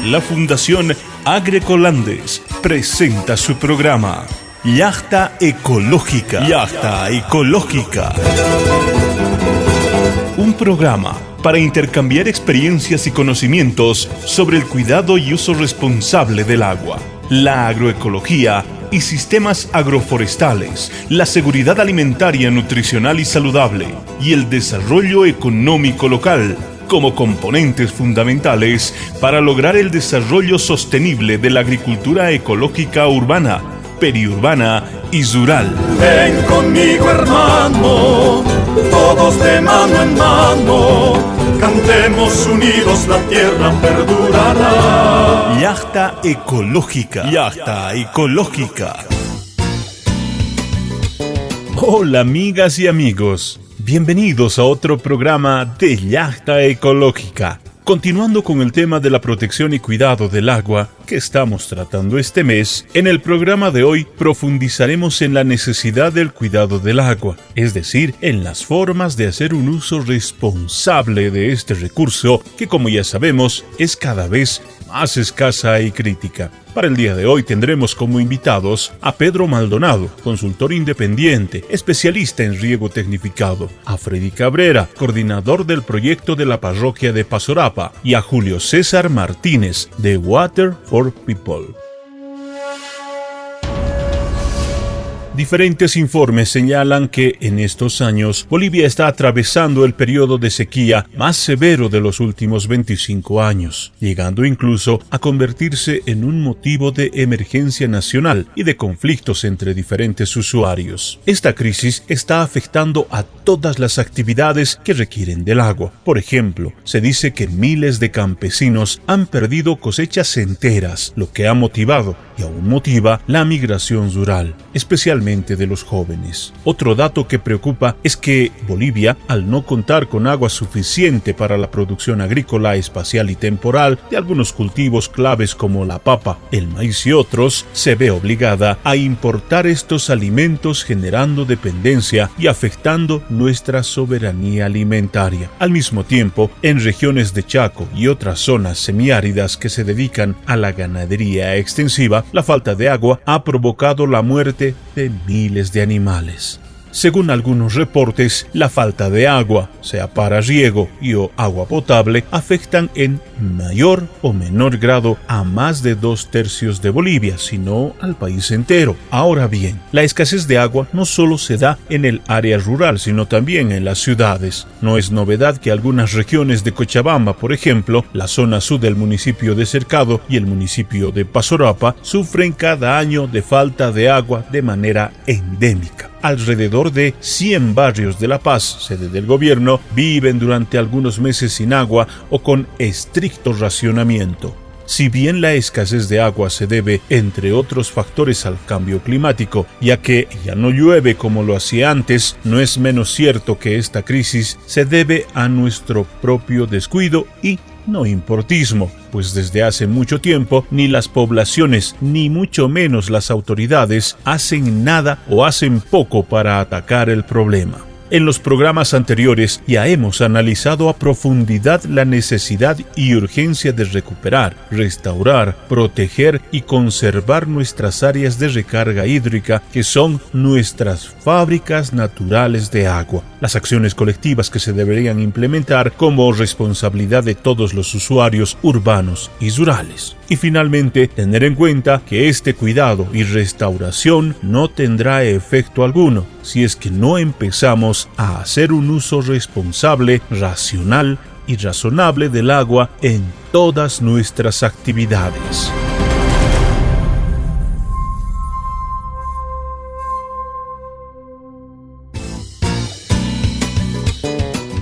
La Fundación Agroecolandes presenta su programa Yachta Ecológica. Yachta Ecológica. Un programa para intercambiar experiencias y conocimientos sobre el cuidado y uso responsable del agua, la agroecología y sistemas agroforestales, la seguridad alimentaria, nutricional y saludable, y el desarrollo económico local como componentes fundamentales para lograr el desarrollo sostenible de la agricultura ecológica urbana, periurbana y rural. Ven conmigo, hermano, todos de mano en mano, cantemos unidos, la tierra perdurará. Yachta Ecológica. Yachta Ecológica. Hola amigas y amigos, bienvenidos a otro programa de Yachta Ecológica. Continuando con el tema de la protección y cuidado del agua que estamos tratando este mes, en el programa de hoy profundizaremos en la necesidad del cuidado del agua, es decir, en las formas de hacer un uso responsable de este recurso que, como ya sabemos, es cada vez más escasa y crítica. Para el día de hoy tendremos como invitados a Pedro Maldonado, consultor independiente, especialista en riego tecnificado, a Freddy Cabrera, coordinador del proyecto de la parroquia de Pasorapa, y a Julio César Martínez, de Water for People. Diferentes informes señalan que en estos años Bolivia está atravesando el periodo de sequía más severo de los últimos 25 años, llegando incluso a convertirse en un motivo de emergencia nacional y de conflictos entre diferentes usuarios. Esta crisis está afectando a todas las actividades que requieren del agua. Por ejemplo, se dice que miles de campesinos han perdido cosechas enteras, lo que ha motivado y aún motiva la migración rural, especialmente de los jóvenes. Otro dato que preocupa es que Bolivia, al no contar con agua suficiente para la producción agrícola, espacial y temporal de algunos cultivos claves como la papa, el maíz y otros, se ve obligada a importar estos alimentos, generando dependencia y afectando nuestra soberanía alimentaria. Al mismo tiempo, en regiones de Chaco y otras zonas semiáridas que se dedican a la ganadería extensiva, la falta de agua ha provocado la muerte de miles de animales. Según algunos reportes, la falta de agua, sea para riego y o agua potable, afectan en mayor o menor grado a más de 2/3 de Bolivia, sino al país entero. Ahora bien, la escasez de agua no solo se da en el área rural, sino también en las ciudades. No es novedad que algunas regiones de Cochabamba, por ejemplo, la zona sur del municipio de Cercado y el municipio de Pasorapa, sufren cada año de falta de agua de manera endémica. Alrededor de 100 barrios de La Paz, sede del gobierno, viven durante algunos meses sin agua o con estricto racionamiento. Si bien la escasez de agua se debe, entre otros factores, al cambio climático, ya que ya no llueve como lo hacía antes, no es menos cierto que esta crisis se debe a nuestro propio descuido y no importismo, pues desde hace mucho tiempo ni las poblaciones ni mucho menos las autoridades hacen nada o hacen poco para atacar el problema. En los programas anteriores ya hemos analizado a profundidad la necesidad y urgencia de recuperar, restaurar, proteger y conservar nuestras áreas de recarga hídrica, que son nuestras fábricas naturales de agua. Las acciones colectivas que se deberían implementar como responsabilidad de todos los usuarios urbanos y rurales. Y finalmente, tener en cuenta que este cuidado y restauración no tendrá efecto alguno si es que no empezamos a hacer un uso responsable, racional y razonable del agua en todas nuestras actividades.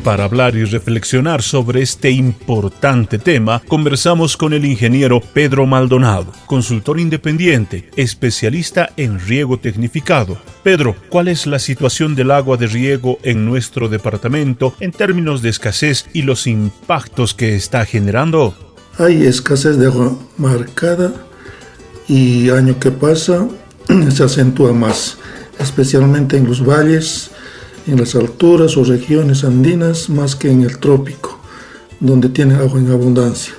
Para hablar y reflexionar sobre este importante tema, conversamos con el ingeniero Pedro Maldonado, consultor independiente, especialista en riego tecnificado. Pedro, ¿cuál es la situación del agua de riego en nuestro departamento en términos de escasez y los impactos que está generando? Hay escasez de agua marcada y año que pasa se acentúa más, especialmente en los valles, en las alturas o regiones andinas, más que en el trópico. donde tienen agua en abundancia.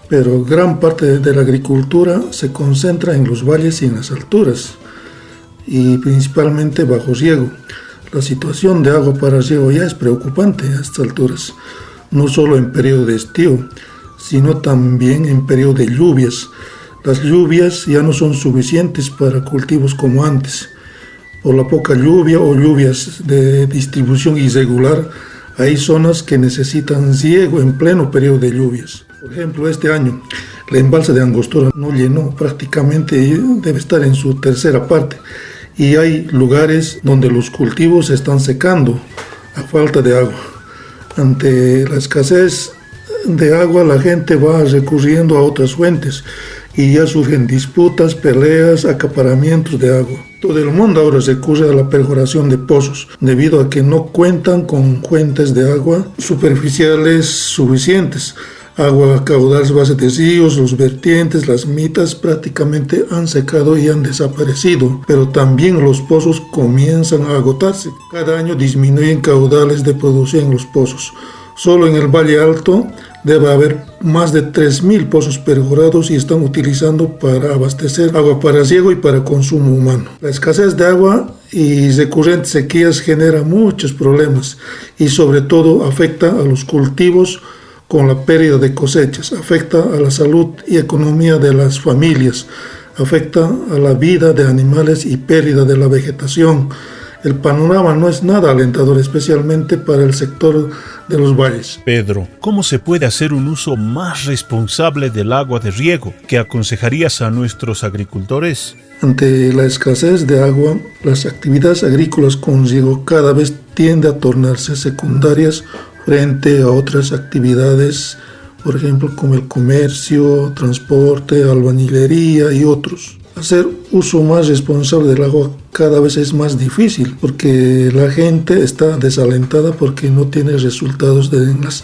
Pero gran parte de la agricultura se concentra en los valles y en las alturas, y principalmente bajo riego. La situación de agua para riego ya es preocupante a estas alturas, no solo en periodo de estío, sino también en periodo de lluvias. Las lluvias ya no son suficientes para cultivos como antes. Por la poca lluvia o lluvias de distribución irregular, hay zonas que necesitan riego en pleno periodo de lluvias. Por ejemplo, este año, la embalse de Angostura no llenó, prácticamente debe estar en su tercera parte. Y hay lugares donde los cultivos se están secando a falta de agua. Ante la escasez de agua, la gente va recurriendo a otras fuentes y ya surgen disputas, peleas, acaparamientos de agua. Todo el mundo ahora recurre a la perforación de pozos, debido a que no cuentan con fuentes de agua superficiales suficientes. Agua caudal base de ríos, los vertientes, las mitas prácticamente han secado y han desaparecido, pero también los pozos comienzan a agotarse. Cada año disminuyen caudales de producción en los pozos. Solo en el Valle Alto debe haber más de 3.000 pozos perforados y están utilizando para abastecer agua para riego y para consumo humano. La escasez de agua y recurrentes sequías genera muchos problemas y sobre todo afecta a los cultivos con la pérdida de cosechas, afecta a la salud y economía de las familias, afecta a la vida de animales y pérdida de la vegetación. El panorama no es nada alentador, especialmente para el sector de los valles. Pedro, ¿cómo se puede hacer un uso más responsable del agua de riego? ¿Qué aconsejarías a nuestros agricultores? Ante la escasez de agua, las actividades agrícolas con riego cada vez tienden a tornarse secundarias frente a otras actividades, por ejemplo, como el comercio, transporte, albañilería y otros. Hacer uso más responsable del agua cada vez es más difícil porque la gente está desalentada porque no tiene resultados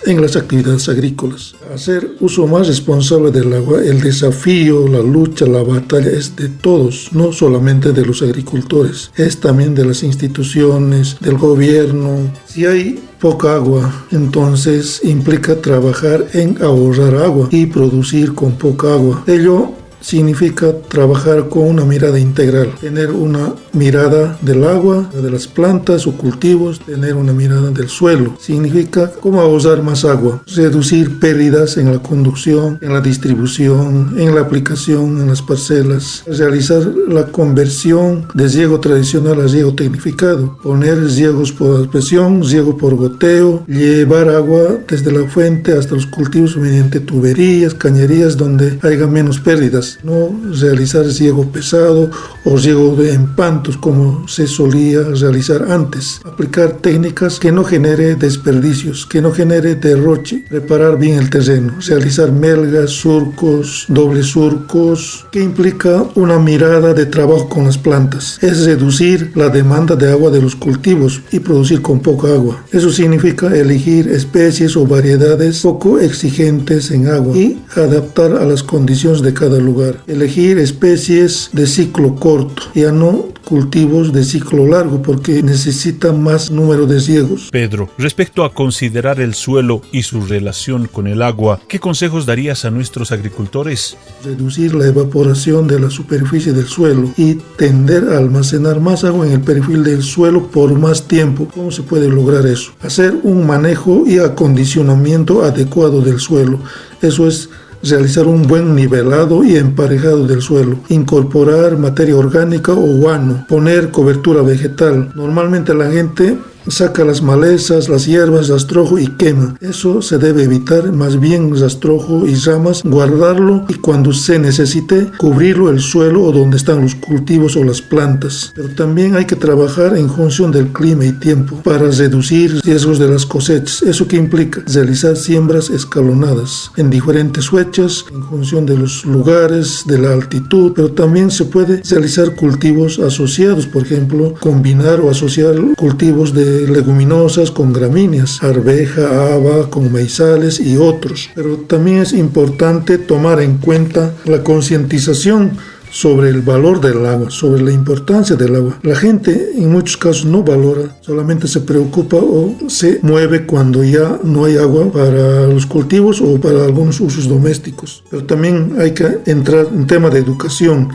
en las actividades agrícolas. Hacer uso más responsable del agua, el desafío, la lucha, la batalla es de todos, no solamente de los agricultores, es también de las instituciones, del gobierno. Si hay poca agua, entonces implica trabajar en ahorrar agua y producir con poca agua. Ello significa trabajar con una mirada integral, tener una mirada del agua, de las plantas o cultivos, tener una mirada del suelo. Significa cómo ahorrar más agua, reducir pérdidas en la conducción, en la distribución, en la aplicación, en las parcelas, realizar la conversión de riego tradicional a riego tecnificado, poner riegos por aspersión, riego por goteo, llevar agua desde la fuente hasta los cultivos mediante tuberías, cañerías donde haya menos pérdidas. No realizar riego pesado o riego de empantos como se solía realizar antes. Aplicar técnicas que no genere desperdicios, que no genere derroche. Preparar bien el terreno. Realizar melgas, surcos, dobles surcos, que implica una mirada de trabajo con las plantas. Es reducir la demanda de agua de los cultivos y producir con poca agua. Eso significa elegir especies o variedades poco exigentes en agua y adaptar a las condiciones de cada lugar. Elegir especies de ciclo corto, ya no cultivos de ciclo largo porque necesitan más número de riegos. Pedro, respecto a considerar el suelo y su relación con el agua, ¿qué consejos darías a nuestros agricultores? Reducir la evaporación de la superficie del suelo y tender a almacenar más agua en el perfil del suelo por más tiempo. ¿Cómo se puede lograr eso? Hacer un manejo y acondicionamiento adecuado del suelo. Eso es realizar un buen nivelado y emparejado del suelo, incorporar materia orgánica o guano, poner cobertura vegetal. Normalmente la gente saca las malezas, las hierbas, rastrojo y quema. Eso se debe evitar, más bien rastrojo y ramas, guardarlo y cuando se necesite cubrirlo el suelo o donde están los cultivos o las plantas. Pero también hay que trabajar en función del clima y tiempo para reducir riesgos de las cosechas. ¿Eso qué implica? Realizar siembras escalonadas en diferentes fechas en función de los lugares, de la altitud, pero también se puede realizar cultivos asociados, por ejemplo, combinar o asociar cultivos de leguminosas con gramíneas, arveja, haba con maizales y otros. Pero también es importante tomar en cuenta la concientización sobre el valor del agua, sobre la importancia del agua. La gente en muchos casos no valora, solamente se preocupa o se mueve cuando ya no hay agua para los cultivos o para algunos usos domésticos. Pero también hay que entrar en tema de educación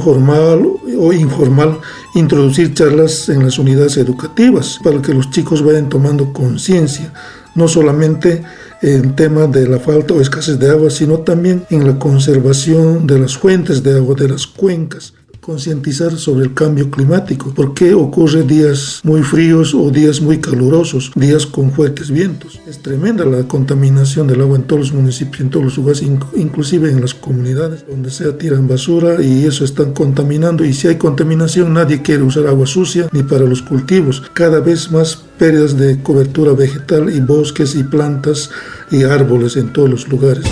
formal o informal, introducir charlas en las unidades educativas para que los chicos vayan tomando conciencia, no solamente en tema de la falta o escasez de agua, sino también en la conservación de las fuentes de agua, de las cuencas. Concientizar sobre el cambio climático, por qué ocurre días muy fríos o días muy calurosos, días con fuertes vientos. Es tremenda la contaminación del agua en todos los municipios, en todos los lugares, inclusive en las comunidades, donde sea tiran basura y eso están contaminando, y si hay contaminación nadie quiere usar agua sucia ni para los cultivos. Cada vez más pérdidas de cobertura vegetal y bosques y plantas y árboles en todos los lugares.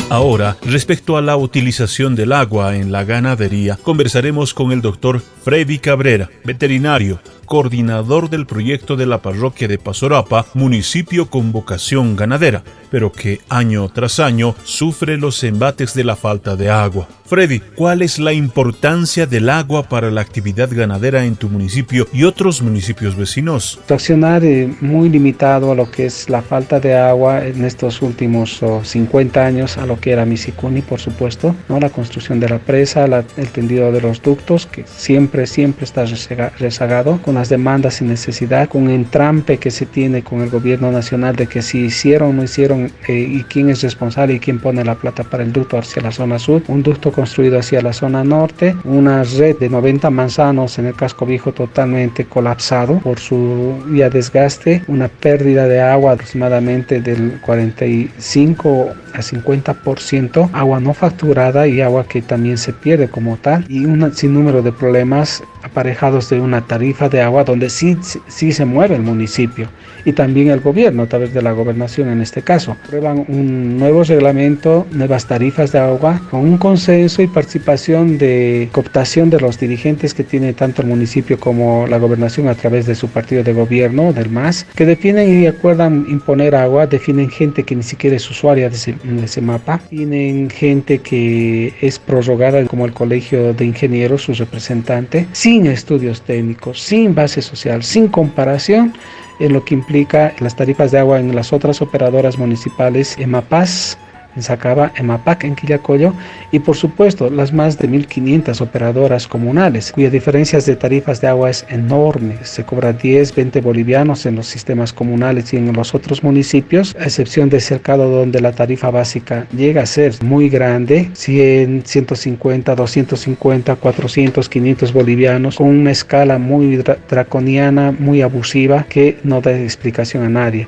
Ahora, respecto a la utilización del agua en la ganadería, conversaremos con el doctor Freddy Cabrera, veterinario, coordinador del proyecto de la parroquia de Pasorapa, municipio con vocación ganadera, pero que año tras año sufre los embates de la falta de agua. Freddy, ¿cuál es la importancia del agua para la actividad ganadera en tu municipio y otros municipios vecinos? Tu accionar muy limitado a lo que es la falta de agua en estos últimos 50 años, a lo que era Misicuni, por supuesto, ¿no? La construcción de la presa, el tendido de los ductos, que siempre está rezagado, con las demandas sin necesidad, con entrampe que se tiene con el gobierno nacional de que si hicieron o no hicieron y quién es responsable y quién pone la plata para el ducto hacia la zona sur, un ducto construido hacia la zona norte, una red de 90 manzanos en el casco viejo totalmente colapsado por su ya desgaste, una pérdida de agua aproximadamente del 45 a 50%, agua no facturada y agua que también se pierde como tal, y un sinnúmero de problemas aparejados de una tarifa de agua donde sí se mueve el municipio y también el gobierno a través de la gobernación en este caso. Prueban un nuevo reglamento, nuevas tarifas de agua con un consenso y participación de cooptación de los dirigentes que tiene tanto el municipio como la gobernación a través de su partido de gobierno, del MAS, que definen y acuerdan imponer agua, definen gente que ni siquiera es usuaria de ese mapa, tienen gente que es prorrogada como el Colegio de Ingenieros, su representante, sin estudios técnicos, sin base social, sin comparación en lo que implica las tarifas de agua en las otras operadoras municipales, EMAPAS en Sacaba, EMAPAC en Quillacollo y por supuesto las más de 1.500 operadoras comunales, cuya diferencias de tarifas de agua es enorme. Se cobra 10, 20 bolivianos en los sistemas comunales y en los otros municipios, a excepción de Cercado donde la tarifa básica llega a ser muy grande, 100, 150, 250, 400, 500 bolivianos, con una escala muy draconiana, muy abusiva que no da explicación a nadie.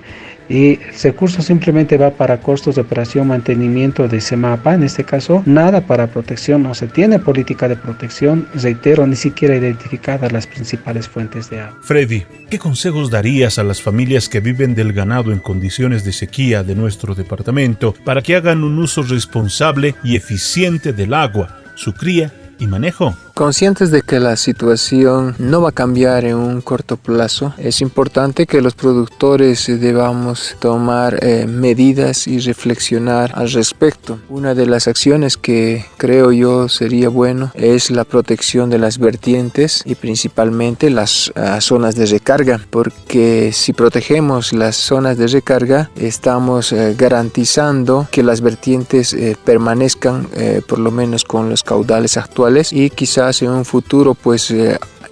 Y el recurso simplemente va para costos de operación, mantenimiento de ese mapa, en este caso nada para protección, no se tiene política de protección, reitero, ni siquiera identificadas las principales fuentes de agua. Freddy, ¿qué consejos darías a las familias que viven del ganado en condiciones de sequía de nuestro departamento para que hagan un uso responsable y eficiente del agua, su cría y manejo? Conscientes de que la situación no va a cambiar en un corto plazo, es importante que los productores debamos tomar medidas y reflexionar al respecto. Una de las acciones que creo yo sería bueno es la protección de las vertientes y principalmente las zonas de recarga, porque si protegemos las zonas de recarga estamos garantizando que las vertientes permanezcan por lo menos con los caudales actuales y quizás en un futuro pues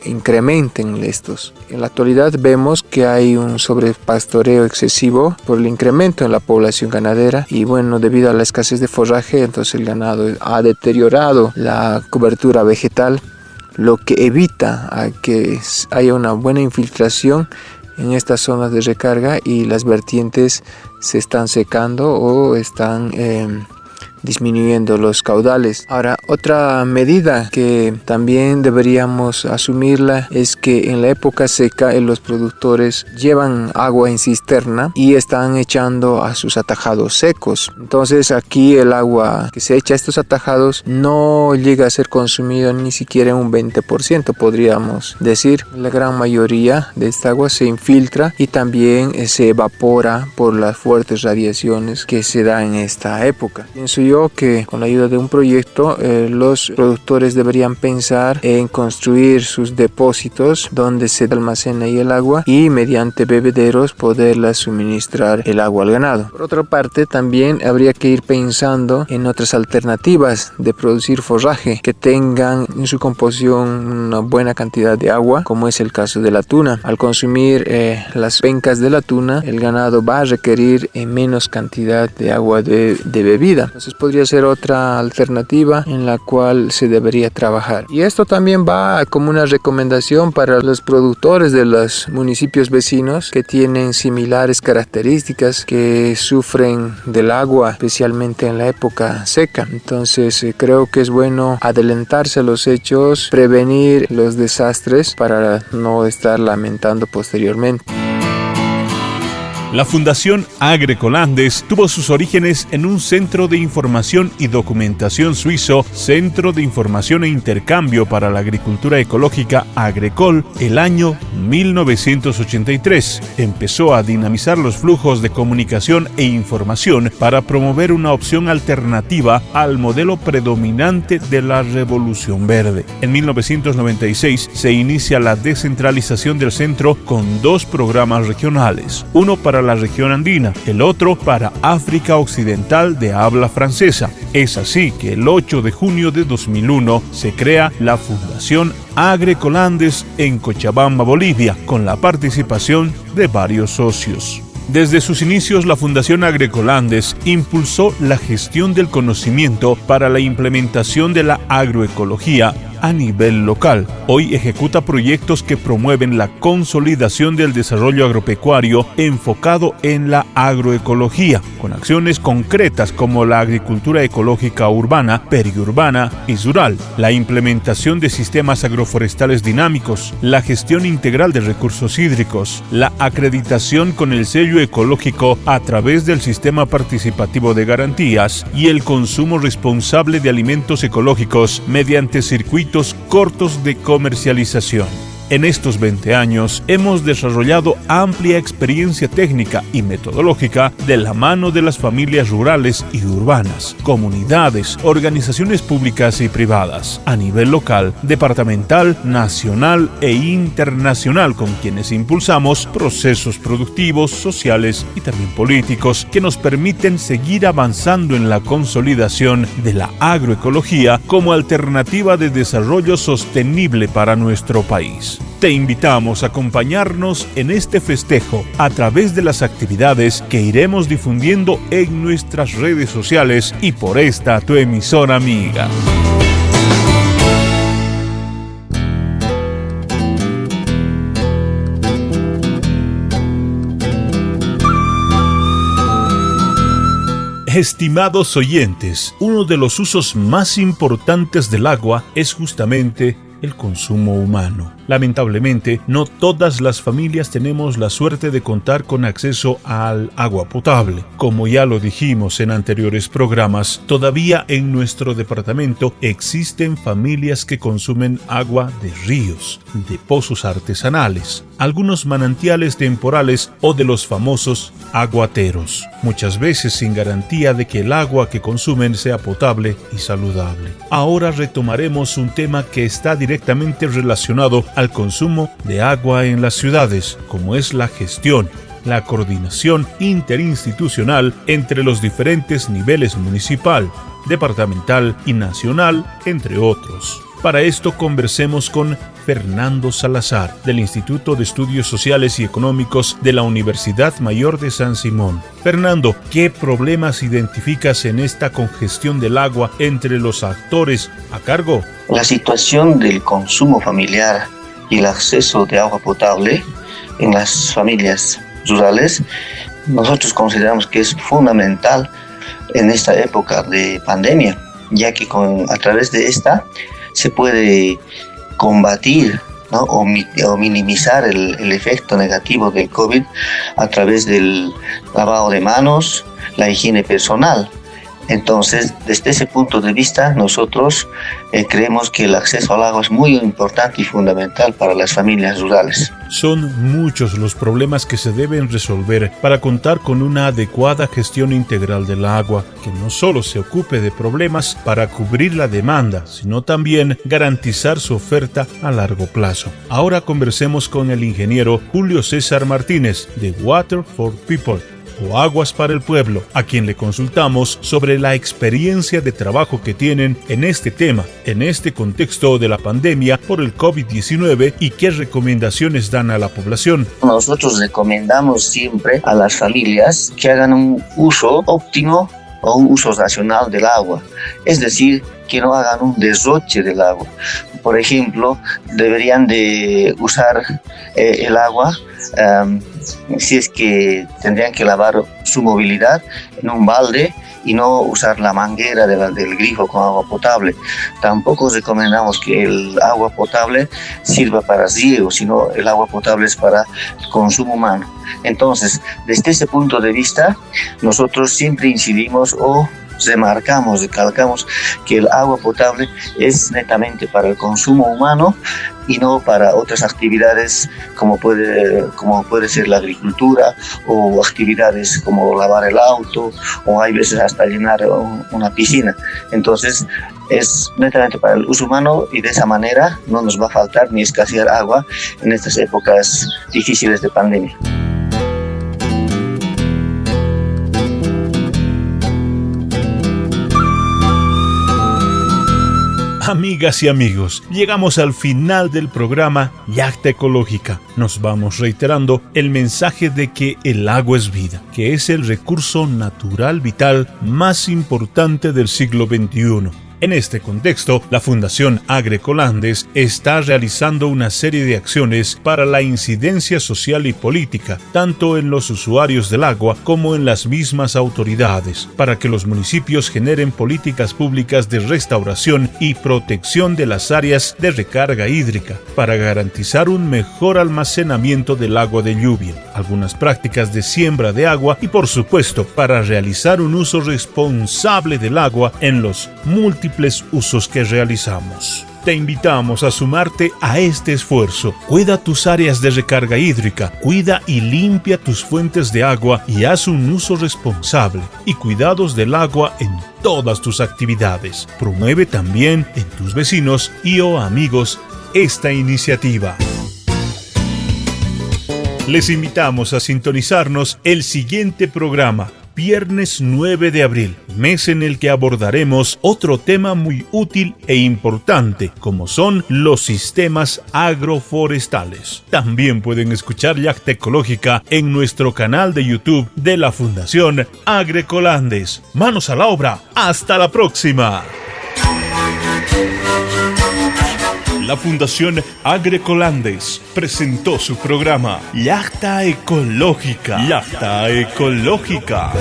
incrementen estos. En la actualidad vemos que hay un sobrepastoreo excesivo por el incremento en la población ganadera y bueno, debido a la escasez de forraje, entonces el ganado ha deteriorado la cobertura vegetal, lo que evita a que haya una buena infiltración en estas zonas de recarga y las vertientes se están secando o están disminuyendo los caudales. Ahora, otra medida que también deberíamos asumirla es que en la época seca los productores llevan agua en cisterna y están echando a sus atajados secos. Entonces aquí el agua que se echa a estos atajados no llega a ser consumido ni siquiera en un 20%, podríamos decir. La gran mayoría de esta agua se infiltra y también se evapora por las fuertes radiaciones que se dan en esta época. Pienso yo sugirió que con la ayuda de un proyecto los productores deberían pensar en construir sus depósitos donde se almacena ahí el agua y mediante bebederos poderla suministrar el agua al ganado. Por otra parte, también habría que ir pensando en otras alternativas de producir forraje que tengan en su composición una buena cantidad de agua, como es el caso de la tuna. Al consumir las pencas de la tuna, el ganado va a requerir menos cantidad de agua de bebida. Entonces podría ser otra alternativa en la cual se debería trabajar. Y esto también va como una recomendación para los productores de los municipios vecinos que tienen similares características, que sufren del agua, especialmente en la época seca. Entonces creo que es bueno adelantarse a los hechos, prevenir los desastres para no estar lamentando posteriormente. La Fundación Agroecolandes tuvo sus orígenes en un centro de información y documentación suizo, Centro de Información e Intercambio para la Agricultura Ecológica Agrecol, el año 1983. Empezó a dinamizar los flujos de comunicación e información para promover una opción alternativa al modelo predominante de la Revolución Verde. En 1996 se inicia la descentralización del centro con 2 programas regionales, uno para la región andina, el otro para África Occidental de habla francesa. Es así que el 8 de junio de 2001 se crea la Fundación Agroecolandes en Cochabamba, Bolivia, con la participación de varios socios. Desde sus inicios, la Fundación Agroecolandes impulsó la gestión del conocimiento para la implementación de la agroecología a nivel local. Hoy ejecuta proyectos que promueven la consolidación del desarrollo agropecuario enfocado en la agroecología, con acciones concretas como la agricultura ecológica urbana, periurbana y rural, la implementación de sistemas agroforestales dinámicos, la gestión integral de recursos hídricos, la acreditación con el sello ecológico a través del sistema participativo de garantías y el consumo responsable de alimentos ecológicos mediante circuitos cortos de comercialización. En estos 20 años hemos desarrollado amplia experiencia técnica y metodológica de la mano de las familias rurales y urbanas, comunidades, organizaciones públicas y privadas, a nivel local, departamental, nacional e internacional, con quienes impulsamos procesos productivos, sociales y también políticos que nos permiten seguir avanzando en la consolidación de la agroecología como alternativa de desarrollo sostenible para nuestro país. Te invitamos a acompañarnos en este festejo a través de las actividades que iremos difundiendo en nuestras redes sociales y por esta tu emisora amiga. Estimados oyentes, uno de los usos más importantes del agua es justamente el consumo humano. Lamentablemente, no todas las familias tenemos la suerte de contar con acceso al agua potable. Como ya lo dijimos en anteriores programas, todavía en nuestro departamento existen familias que consumen agua de ríos, de pozos artesanales, algunos manantiales temporales o de los famosos aguateros, muchas veces sin garantía de que el agua que consumen sea potable y saludable. Ahora retomaremos un tema que está directamente relacionado al consumo de agua en las ciudades, como es la gestión, la coordinación interinstitucional entre los diferentes niveles municipal, departamental y nacional, entre otros. Para esto conversemos con Fernando Salazar, del Instituto de Estudios Sociales y Económicos de la Universidad Mayor de San Simón. Fernando, ¿qué problemas identificas en esta congestión del agua entre los actores a cargo? La situación del consumo familiar y el acceso de agua potable en las familias rurales, nosotros consideramos que es fundamental en esta época de pandemia, ya que a través de esta se puede combatir, ¿no? o minimizar el efecto negativo del COVID a través del lavado de manos, la higiene personal. Entonces, desde ese punto de vista, nosotros creemos que el acceso al agua es muy importante y fundamental para las familias rurales. Son muchos los problemas que se deben resolver para contar con una adecuada gestión integral del agua, que no solo se ocupe de problemas para cubrir la demanda, sino también garantizar su oferta a largo plazo. Ahora conversemos con el ingeniero Julio César Martínez de Water for People, o Aguas para el Pueblo, a quien le consultamos sobre la experiencia de trabajo que tienen en este tema, en este contexto de la pandemia por el COVID-19 y qué recomendaciones dan a la población. Nosotros recomendamos siempre a las familias que hagan un uso óptimo o un uso racional del agua, es decir, que no hagan un derroche del agua. Por ejemplo, deberían de usar el agua si es que tendrían que lavar su movilidad en un balde y no usar la manguera del grifo con agua potable. Tampoco recomendamos que el agua potable sirva para riego, sino el agua potable es para consumo humano. Entonces, desde ese punto de vista, nosotros siempre incidimos o remarcamos, recalcamos que el agua potable es netamente para el consumo humano y no para otras actividades como puede ser la agricultura o actividades como lavar el auto o hay veces hasta llenar una piscina. Entonces es netamente para el uso humano y de esa manera no nos va a faltar ni escasear agua en estas épocas difíciles de pandemia. Amigas y amigos, llegamos al final del programa Yacta Ecológica. Nos vamos reiterando el mensaje de que el agua es vida, que es el recurso natural vital más importante del siglo XXI. En este contexto, la Fundación Agroecolandes está realizando una serie de acciones para la incidencia social y política, tanto en los usuarios del agua como en las mismas autoridades, para que los municipios generen políticas públicas de restauración y protección de las áreas de recarga hídrica, para garantizar un mejor almacenamiento del agua de lluvia, algunas prácticas de siembra de agua y, por supuesto, para realizar un uso responsable del agua en los múltiples usos que realizamos. Te invitamos a sumarte a este esfuerzo. Cuida tus áreas de recarga hídrica, cuida y limpia tus fuentes de agua y haz un uso responsable y cuidados del agua en todas tus actividades. Promueve también en tus vecinos y o amigos esta iniciativa. Les invitamos a sintonizarnos el siguiente programa, viernes 9 de abril, mes en el que abordaremos otro tema muy útil e importante, como son los sistemas agroforestales. También pueden escuchar Yacta Ecológica en nuestro canal de YouTube de la Fundación Agroecolandes. Manos a la obra. ¡Hasta la próxima! La Fundación Agroecolandes presentó su programa Yacta Ecológica. Yacta Ecológica.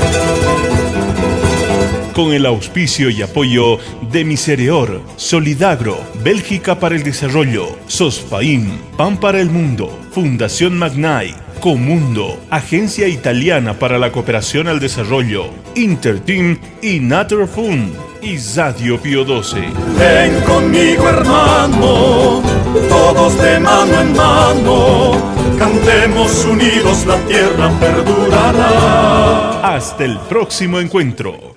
Con el auspicio y apoyo de Misereor, Solidagro, Bélgica para el Desarrollo, Sosfaim, Pan para el Mundo, Fundación Magnay, Comundo, Agencia Italiana para la Cooperación al Desarrollo, Interteam y Naturfund y Radio Pío XII. Ven conmigo, hermano, todos de mano en mano, cantemos unidos, la tierra perdurará. Hasta el próximo encuentro.